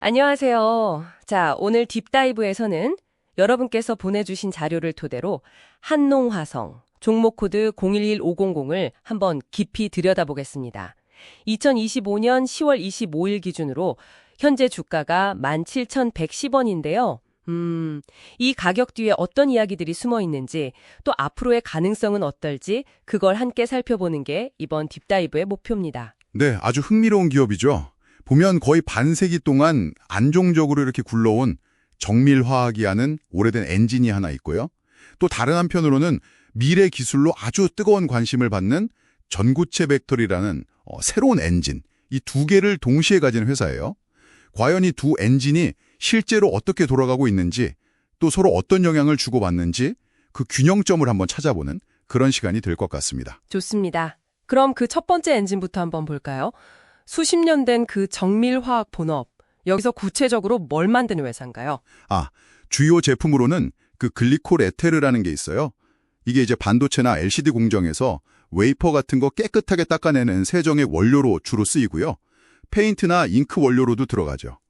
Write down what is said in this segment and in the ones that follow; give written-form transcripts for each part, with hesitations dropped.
안녕하세요. 자, 오늘 딥다이브에서는 여러분께서 보내주신 자료를 토대로 한농화성, 종목 코드 011500을 한번 깊이 들여다보겠습니다. 2025년 10월 25일 기준으로 현재 주가가 17,110원인데요. 이 가격 뒤에 어떤 이야기들이 숨어 있는지, 또 앞으로의 가능성은 어떨지 그걸 함께 살펴보는 게 이번 딥다이브의 목표입니다. 네, 아주 흥미로운 기업이죠. 보면 거의 반세기 동안 안정적으로 이렇게 굴러온 정밀화학이 하는 오래된 엔진이 하나 있고요. 또 다른 한편으로는 미래 기술로 아주 뜨거운 관심을 받는 전고체 벡터리라는 새로운 엔진, 이 두 개를 동시에 가진 회사예요. 과연 이 두 엔진이 실제로 어떻게 돌아가고 있는지, 또 서로 어떤 영향을 주고받는지 그 균형점을 한번 찾아보는 그런 시간이 될 것 같습니다. 좋습니다. 그럼 그 첫 번째 엔진부터 한번 볼까요? 수십 년 된 그 정밀화학 본업, 여기서 구체적으로 뭘 만드는 회사인가요? 주요 제품으로는 그 글리콜 에테르라는 게 있어요. 이게 이제 반도체나 LCD 공정에서 웨이퍼 같은 거 깨끗하게 닦아내는 세정의 원료로 주로 쓰이고요. 페인트나 잉크 원료로도 들어가죠.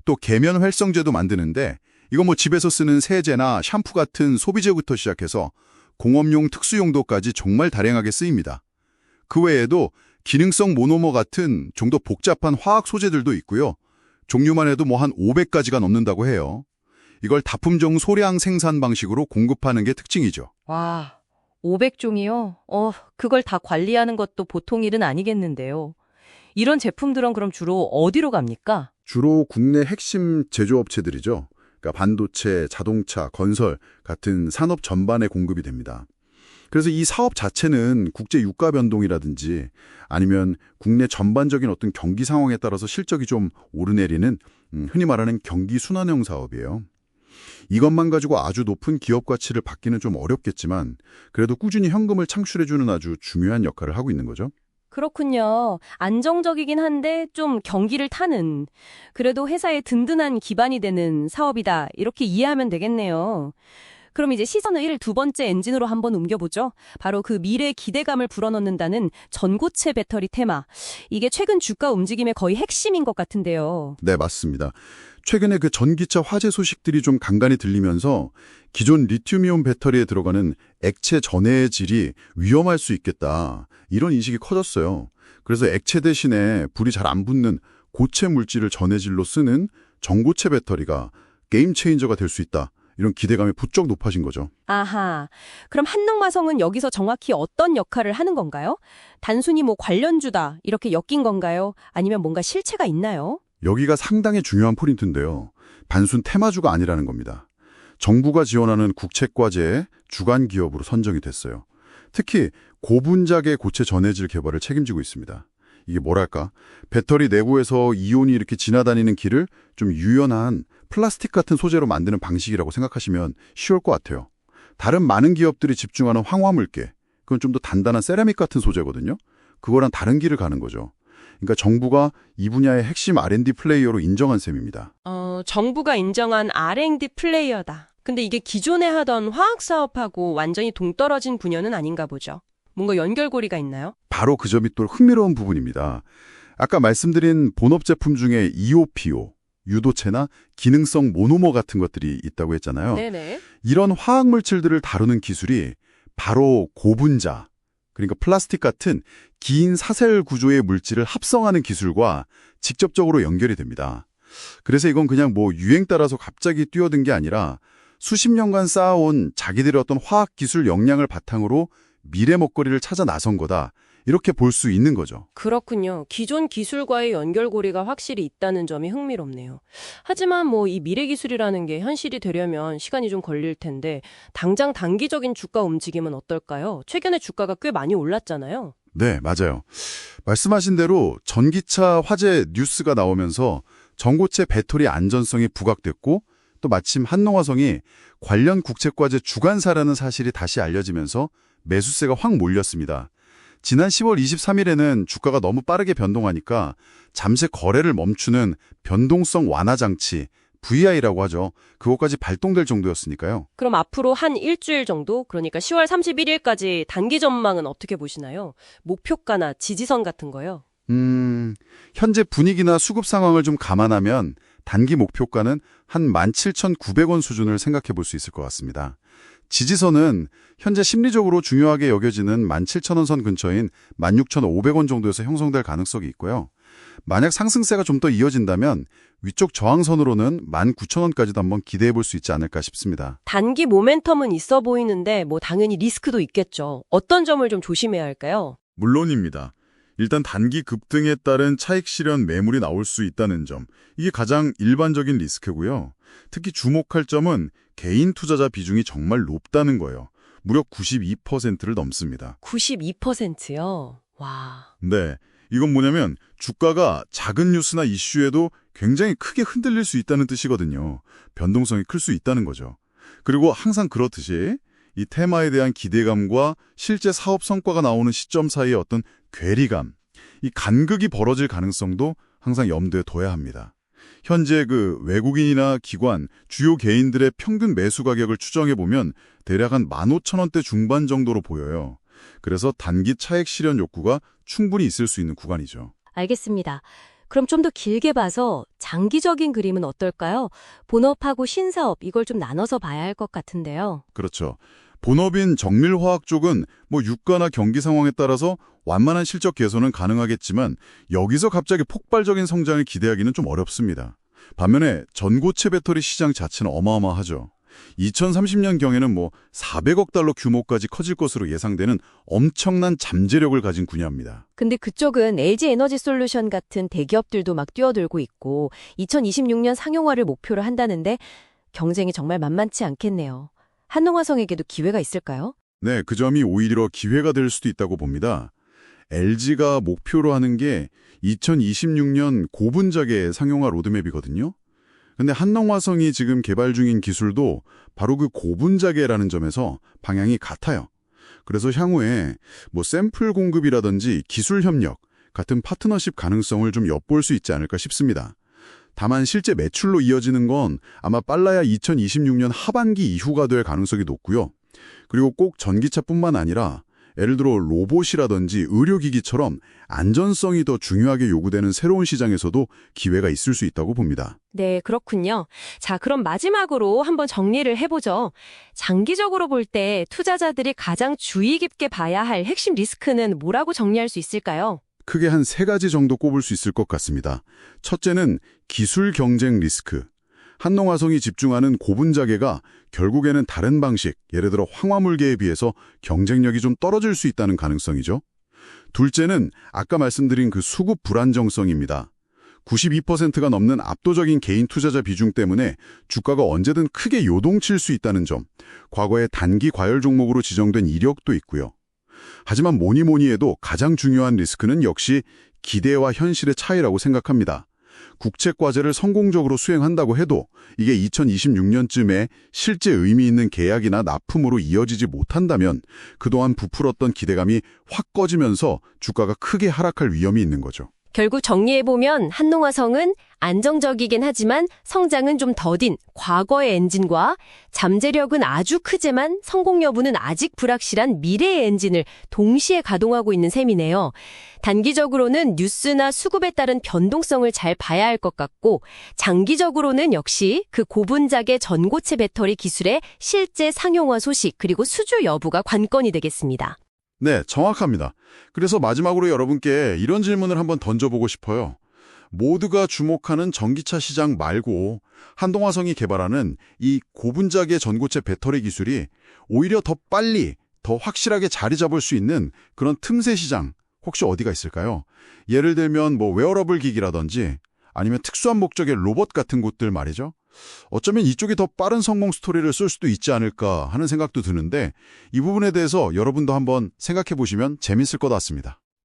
또 계면 활성제도 만드는데 이거 뭐 집에서 쓰는 세제나 샴푸 같은 소비재부터 시작해서 공업용 특수용도까지 정말 다량하게 쓰입니다. 그 외에도 기능성 모노머 같은 좀 더 복잡한 화학 소재들도 있고요. 종류만 해도 뭐 한 500가지가 넘는다고 해요. 이걸 다품종 소량 생산 방식으로 공급하는 게 특징이죠. 와, 500종이요? 그걸 다 관리하는 것도 보통 일은 아니겠는데요. 이런 제품들은 그럼 주로 어디로 갑니까? 주로 국내 핵심 제조업체들이죠. 그러니까 반도체, 자동차, 건설 같은 산업 전반에 공급이 됩니다. 그래서 이 사업 자체는 국제 유가 변동이라든지 아니면 국내 전반적인 어떤 경기 상황에 따라서 실적이 좀 오르내리는 흔히 말하는 경기 순환형 사업이에요. 이것만 가지고 아주 높은 기업 가치를 받기는 좀 어렵겠지만 그래도 꾸준히 현금을 창출해주는 아주 중요한 역할을 하고 있는 거죠. 그렇군요. 안정적이긴 한데 좀 경기를 타는, 그래도 회사의 든든한 기반이 되는 사업이다. 이렇게 이해하면 되겠네요. 그럼 이제 시선을 두 번째 엔진으로 한번 옮겨보죠. 바로 그 미래 기대감을 불어넣는다는 전고체 배터리 테마. 이게 최근 주가 움직임의 거의 핵심인 것 같은데요. 네, 맞습니다. 최근에 그 전기차 화재 소식들이 좀 간간히 들리면서 기존 리튬이온 배터리에 들어가는 액체 전해의 질이 위험할 수 있겠다. 이런 인식이 커졌어요. 그래서 액체 대신에 불이 잘 안 붙는 고체 물질을 전해질로 쓰는 전고체 배터리가 게임 체인저가 될 수 있다. 이런 기대감이 부쩍 높아진 거죠. 아하. 그럼 한농화성은 여기서 정확히 어떤 역할을 하는 건가요? 단순히 뭐 관련주다 이렇게 엮인 건가요? 아니면 뭔가 실체가 있나요? 여기가 상당히 중요한 포인트인데요. 단순 테마주가 아니라는 겁니다. 정부가 지원하는 국책과제의 주간 기업으로 선정이 됐어요. 특히 고분자계 고체 전해질 개발을 책임지고 있습니다. 이게 뭐랄까? 배터리 내부에서 이온이 이렇게 지나다니는 길을 좀 유연한 플라스틱 같은 소재로 만드는 방식이라고 생각하시면 쉬울 것 같아요. 다른 많은 기업들이 집중하는 황화물계, 그건 좀 더 단단한 세라믹 같은 소재거든요. 그거랑 다른 길을 가는 거죠. 그러니까 정부가 이 분야의 핵심 R&D 플레이어로 인정한 셈입니다. 정부가 인정한 R&D 플레이어다. 근데 이게 기존에 하던 화학 사업하고 완전히 동떨어진 분야는 아닌가 보죠. 뭔가 연결고리가 있나요? 바로 그 점이 또 흥미로운 부분입니다. 아까 말씀드린 본업 제품 중에 EOPO, 유도체나 기능성 모노머 같은 것들이 있다고 했잖아요. 네네. 이런 화학물질들을 다루는 기술이 바로 고분자, 그러니까 플라스틱 같은 긴 사슬 구조의 물질을 합성하는 기술과 직접적으로 연결이 됩니다. 그래서 이건 그냥 뭐 유행 따라서 갑자기 뛰어든 게 아니라 수십 년간 쌓아온 자기들의 어떤 화학 기술 역량을 바탕으로 미래 먹거리를 찾아 나선 거다. 이렇게 볼 수 있는 거죠. 그렇군요. 기존 기술과의 연결고리가 확실히 있다는 점이 흥미롭네요. 하지만 뭐 이 미래 기술이라는 게 현실이 되려면 시간이 좀 걸릴 텐데 당장 단기적인 주가 움직임은 어떨까요? 최근에 주가가 꽤 많이 올랐잖아요. 네, 맞아요. 말씀하신 대로 전기차 화재 뉴스가 나오면서 전고체 배터리 안전성이 부각됐고 또 마침 한농화성이 관련 국책과제 주관사라는 사실이 다시 알려지면서 매수세가 확 몰렸습니다. 지난 10월 23일에는 주가가 너무 빠르게 변동하니까 잠시 거래를 멈추는 변동성 완화 장치, VI라고 하죠. 그것까지 발동될 정도였으니까요. 그럼 앞으로 한 일주일 정도, 그러니까 10월 31일까지 단기 전망은 어떻게 보시나요? 목표가나 지지선 같은 거요? 현재 분위기나 수급 상황을 좀 감안하면 단기 목표가는 한 17,900원 수준을 생각해 볼 수 있을 것 같습니다. 지지선은 현재 심리적으로 중요하게 여겨지는 17,000원 선 근처인 16,500원 정도에서 형성될 가능성이 있고요. 만약 상승세가 좀 더 이어진다면 위쪽 저항선으로는 19,000원까지도 한번 기대해 볼 수 있지 않을까 싶습니다. 단기 모멘텀은 있어 보이는데 당연히 리스크도 있겠죠. 어떤 점을 좀 조심해야 할까요? 물론입니다. 일단 단기 급등에 따른 차익 실현 매물이 나올 수 있다는 점, 이게 가장 일반적인 리스크고요. 특히 주목할 점은 개인 투자자 비중이 정말 높다는 거예요. 무려 92%를 넘습니다. 92%요? 와. 네, 이건 뭐냐면 주가가 작은 뉴스나 이슈에도 굉장히 크게 흔들릴 수 있다는 뜻이거든요. 변동성이 클 수 있다는 거죠. 그리고 항상 그렇듯이 이 테마에 대한 기대감과 실제 사업 성과가 나오는 시점 사이의 어떤 괴리감, 이 간극이 벌어질 가능성도 항상 염두에 둬야 합니다. 현재 그 외국인이나 기관, 주요 개인들의 평균 매수 가격을 추정해보면 대략 한 15,000원대 중반 정도로 보여요. 그래서 단기 차익 실현 욕구가 충분히 있을 수 있는 구간이죠. 알겠습니다. 그럼 좀 더 길게 봐서 장기적인 그림은 어떨까요? 본업하고 신사업 이걸 좀 나눠서 봐야 할 것 같은데요. 그렇죠. 본업인 정밀화학 쪽은 유가나 경기 상황에 따라서 완만한 실적 개선은 가능하겠지만 여기서 갑자기 폭발적인 성장을 기대하기는 좀 어렵습니다. 반면에 전고체 배터리 시장 자체는 어마어마하죠. 2030년경에는 400억 달러 규모까지 커질 것으로 예상되는 엄청난 잠재력을 가진 분야입니다. 근데 그쪽은 LG 에너지 솔루션 같은 대기업들도 막 뛰어들고 있고 2026년 상용화를 목표로 한다는데 경쟁이 정말 만만치 않겠네요. 한농화성에게도 기회가 있을까요? 네, 그 점이 오히려 기회가 될 수도 있다고 봅니다. LG가 목표로 하는 게 2026년 고분자계 상용화 로드맵이거든요. 근데 한농화성이 지금 개발 중인 기술도 바로 그 고분자계라는 점에서 방향이 같아요. 그래서 향후에 샘플 공급이라든지 기술 협력 같은 파트너십 가능성을 좀 엿볼 수 있지 않을까 싶습니다. 다만 실제 매출로 이어지는 건 아마 빨라야 2026년 하반기 이후가 될 가능성이 높고요. 그리고 꼭 전기차뿐만 아니라 예를 들어 로봇이라든지 의료기기처럼 안전성이 더 중요하게 요구되는 새로운 시장에서도 기회가 있을 수 있다고 봅니다. 네, 그렇군요. 자, 그럼 마지막으로 한번 정리를 해보죠. 장기적으로 볼 때 투자자들이 가장 주의 깊게 봐야 할 핵심 리스크는 뭐라고 정리할 수 있을까요? 크게 한 3가지 정도 꼽을 수 있을 것 같습니다. 첫째는 기술 경쟁 리스크. 한농화성이 집중하는 고분자계가 결국에는 다른 방식, 예를 들어 황화물계에 비해서 경쟁력이 좀 떨어질 수 있다는 가능성이죠. 둘째는 아까 말씀드린 그 수급 불안정성입니다. 92%가 넘는 압도적인 개인 투자자 비중 때문에 주가가 언제든 크게 요동칠 수 있다는 점, 과거에 단기 과열 종목으로 지정된 이력도 있고요. 하지만 뭐니 해도 가장 중요한 리스크는 역시 기대와 현실의 차이라고 생각합니다. 국책 과제를 성공적으로 수행한다고 해도 이게 2026년쯤에 실제 의미 있는 계약이나 납품으로 이어지지 못한다면 그동안 부풀었던 기대감이 확 꺼지면서 주가가 크게 하락할 위험이 있는 거죠. 결국 정리해보면 한농화성은 안정적이긴 하지만 성장은 좀 더딘 과거의 엔진과 잠재력은 아주 크지만 성공 여부는 아직 불확실한 미래의 엔진을 동시에 가동하고 있는 셈이네요. 단기적으로는 뉴스나 수급에 따른 변동성을 잘 봐야 할 것 같고 장기적으로는 역시 그 고분자계 전고체 배터리 기술의 실제 상용화 소식 그리고 수주 여부가 관건이 되겠습니다. 네, 정확합니다. 그래서 마지막으로 여러분께 이런 질문을 한번 던져보고 싶어요. 모두가 주목하는 전기차 시장 말고 한동화성이 개발하는 이 고분자계 전고체 배터리 기술이 오히려 더 빨리, 더 확실하게 자리 잡을 수 있는 그런 틈새 시장 혹시 어디가 있을까요? 예를 들면 웨어러블 기기라든지 아니면 특수한 목적의 로봇 같은 곳들 말이죠. 어쩌면 이쪽이 더 빠른 성공 스토리를 쓸 수도 있지 않을까 하는 생각도 드는데 이 부분에 대해서 여러분도 한번 생각해 보시면 재밌을 것 같습니다.